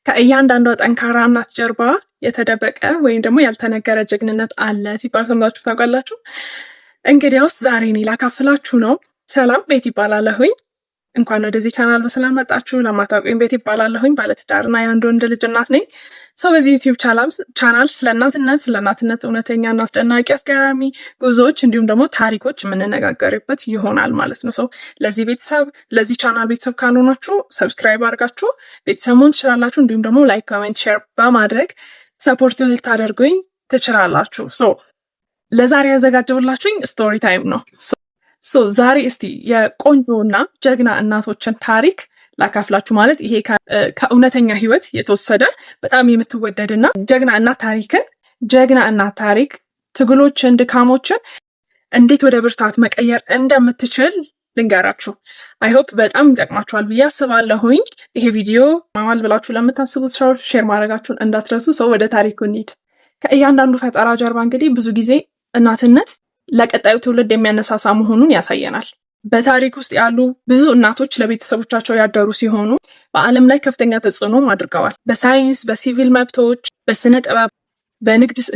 ከእያንዳንዷ ጠንካራ እናት ጀርባ የተደበቀ ወይም ደግሞ ያልተነገረ ጀግንነት አለ ሲባል ሰምታችሁ ታውቃላችሁ? እንግዲያውስ ዛሬ እኔ ላካፍላችሁ ነው። ሰላም፣ ቤት ይባላለሁኝ። እንኳን ወደዚህ ቻናል በሰላም መጣችሁ። ለማታውቁኝ ቤት ይባላለሁኝ። ባለትዳርና የአንድ ወንድ ልጅ እናት ነኝ። ሰው በዚህ ዩቲዩብ ቻናል ስለ እናትነት እውነተኛና አስደናቂ አስገራሚ ጉዞዎች እንዲሁም ደግሞ ታሪኮች የምንነጋገርበት ይሆናል ማለት ነው። ሰው ለዚህ ቻናል ቤተሰብ ካልሆናችሁ ሰብስክራይብ አድርጋችሁ ቤተሰብ መሆን ትችላላችሁ። እንዲሁም ደግሞ ላይክ፣ ኮሜንት፣ ሼር በማድረግ ሰፖርት ልታደርጉኝ ትችላላችሁ። ለዛሬ ያዘጋጀሁላችሁኝ ስቶሪ ታይም ነው። ዛሬ እስቲ የቆንጆና ጀግና እናቶችን ታሪክ ላካፍላችሁ። ማለት ይሄ ከእውነተኛ ህይወት የተወሰደ በጣም የምትወደድና ጀግና እናት ታሪክ ትግሎችን፣ ድካሞችን እንዴት ወደ ብርታት መቀየር እንደምትችል ልንገራችሁ። አይሆፕ በጣም ይጠቅማችኋል ብዬ አስባለሁኝ። ይሄ ቪዲዮ ማማል ብላችሁ ለምታስቡት ሰው ሼር ማድረጋችሁን እንዳትረሱ። ሰው ወደ ታሪኩ እንሂድ። ከእያንዳንዱ ፈጠራ ጀርባ እንግዲህ ብዙ ጊዜ እናትነት ለቀጣዩ ትውልድ የሚያነሳሳ መሆኑን ያሳየናል። በታሪክ ውስጥ ያሉ ብዙ እናቶች ለቤተሰቦቻቸው ያደሩ ሲሆኑ በዓለም ላይ ከፍተኛ ተጽዕኖም አድርገዋል። በሳይንስ፣ በሲቪል መብቶች፣ በስነ ጥበብ፣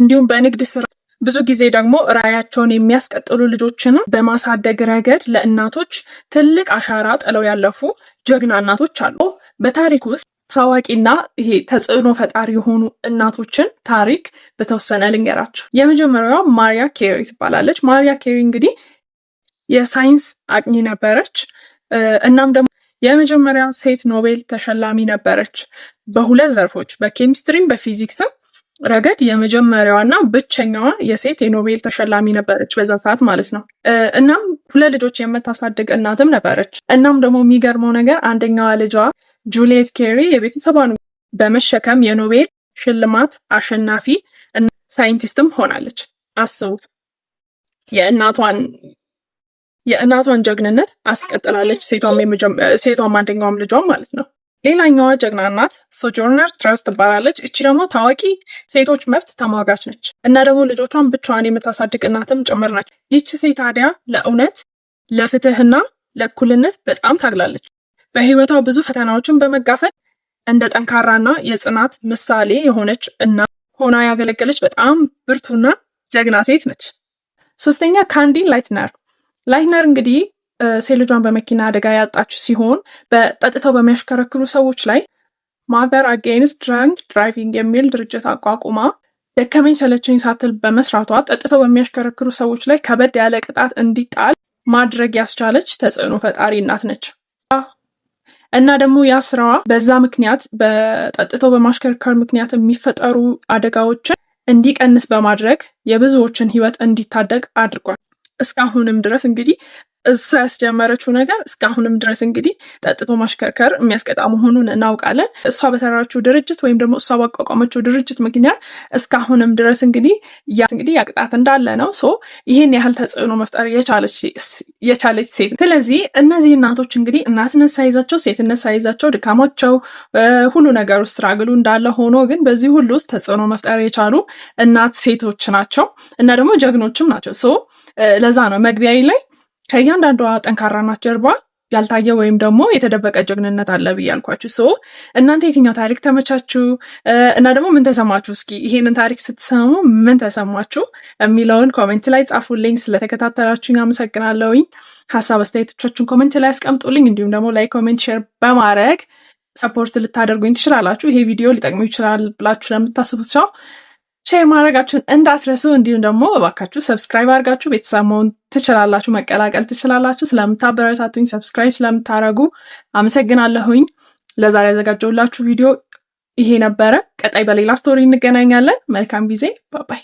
እንዲሁም በንግድ ስራ ብዙ ጊዜ ደግሞ ራዕያቸውን የሚያስቀጥሉ ልጆችንም በማሳደግ ረገድ ለእናቶች ትልቅ አሻራ ጥለው ያለፉ ጀግና እናቶች አሉ። በታሪክ ውስጥ ታዋቂና ይሄ ተጽዕኖ ፈጣሪ የሆኑ እናቶችን ታሪክ በተወሰነ ልንገራቸው። የመጀመሪያዋ ማሪያ ኬሪ ትባላለች። ማሪያ ኬሪ እንግዲህ የሳይንስ አጥኚ ነበረች። እናም ደግሞ የመጀመሪያው ሴት ኖቤል ተሸላሚ ነበረች። በሁለት ዘርፎች በኬሚስትሪም በፊዚክስም ረገድ የመጀመሪያዋና ብቸኛዋ የሴት የኖቤል ተሸላሚ ነበረች በዛ ሰዓት ማለት ነው። እናም ሁለት ልጆች የምታሳድግ እናትም ነበረች። እናም ደግሞ የሚገርመው ነገር አንደኛዋ ልጇ ጁሊየት ኬሪ የቤተሰቧን በመሸከም የኖቤል ሽልማት አሸናፊ ሳይንቲስትም ሆናለች። አስቡት፣ የእናቷን ጀግንነት አስቀጥላለች። ሴቷም አንደኛዋም ልጇም ማለት ነው። ሌላኛዋ ጀግና እናት ሶጆርነር ትረስ ትባላለች። እቺ ደግሞ ታዋቂ ሴቶች መብት ተሟጋች ነች እና ደግሞ ልጆቿን ብቻዋን የምታሳድግ እናትም ጭምር ነች። ይቺ ሴት ታዲያ ለእውነት፣ ለፍትህና ለእኩልነት በጣም ታግላለች። በህይወቷ ብዙ ፈተናዎችን በመጋፈጥ እንደ ጠንካራና የጽናት ምሳሌ የሆነች እና ሆና ያገለገለች በጣም ብርቱና ጀግና ሴት ነች። ሶስተኛ ካንዲ ላይትነር እንግዲህ ሴት ልጇን በመኪና አደጋ ያጣች ሲሆን ጠጥተው በሚያሽከረክሩ ሰዎች ላይ ማዘር አጌንስት ድራንክ ድራይቪንግ የሚል ድርጅት አቋቁማ ደከመኝ ሰለቸኝ ሳትል በመስራቷ ጠጥተው በሚያሽከረክሩ ሰዎች ላይ ከበድ ያለ ቅጣት እንዲጣል ማድረግ ያስቻለች ተጽዕኖ ፈጣሪ እናት ነች። እና ደግሞ ያ ስራዋ በዛ ምክንያት በጠጥተው በማሽከርከር ምክንያት የሚፈጠሩ አደጋዎችን እንዲቀንስ በማድረግ የብዙዎችን ህይወት እንዲታደግ አድርጓል። እስካሁንም ድረስ እንግዲህ እሷ ያስጀመረችው ነገር እስካሁንም ድረስ እንግዲህ ጠጥቶ ማሽከርከር የሚያስቀጣ መሆኑን እናውቃለን። እሷ በሰራችው ድርጅት ወይም ደግሞ እሷ ባቋቋመችው ድርጅት ምክንያት እስካሁንም ድረስ እንግዲህ ያቅጣት እንዳለ ነው። ይህን ያህል ተጽዕኖ መፍጠር የቻለች ሴት። ስለዚህ እነዚህ እናቶች እንግዲህ እናትነት ሳይዛቸው፣ ሴትነት ሳይዛቸው፣ ድካማቸው ሁሉ ነገር ውስጥ ስትራግሉ እንዳለ ሆኖ ግን በዚህ ሁሉ ውስጥ ተጽዕኖ መፍጠር የቻሉ እናት ሴቶች ናቸው እና ደግሞ ጀግኖችም ናቸው። ለዛ ነው መግቢያዬ ላይ ከእያንዳንዷ ጠንካራ እናት ጀርባ ያልታየ ወይም ደግሞ የተደበቀ ጀግንነት አለ ብያልኳችሁ። እናንተ የትኛው ታሪክ ተመቻችሁ እና ደግሞ ምን ተሰማችሁ? እስኪ ይሄንን ታሪክ ስትሰሙ ምን ተሰማችሁ የሚለውን ኮሜንት ላይ ጻፉልኝ። ስለተከታተላችሁኝ አመሰግናለሁኝ። ሀሳብ አስተያየቶቻችሁን ኮሜንት ላይ አስቀምጡልኝ። እንዲሁም ደግሞ ላይክ፣ ኮሜንት፣ ሼር በማድረግ ሰፖርት ልታደርጉኝ ትችላላችሁ። ይሄ ቪዲዮ ሊጠቅሙ ይችላል ብላችሁ ለምታስቡት ሰው ሼር ማድረጋችሁን እንዳትረሱ። እንዲሁም ደግሞ እባካችሁ ሰብስክራይብ አድርጋችሁ ቤተሰብ መሆን ትችላላችሁ፣ መቀላቀል ትችላላችሁ። ስለምታበረታቱኝ፣ ሰብስክራይብ ስለምታደርጉ አመሰግናለሁኝ። ለዛሬ ያዘጋጀሁላችሁ ቪዲዮ ይሄ ነበረ። ቀጣይ በሌላ ስቶሪ እንገናኛለን። መልካም ጊዜ። ባባይ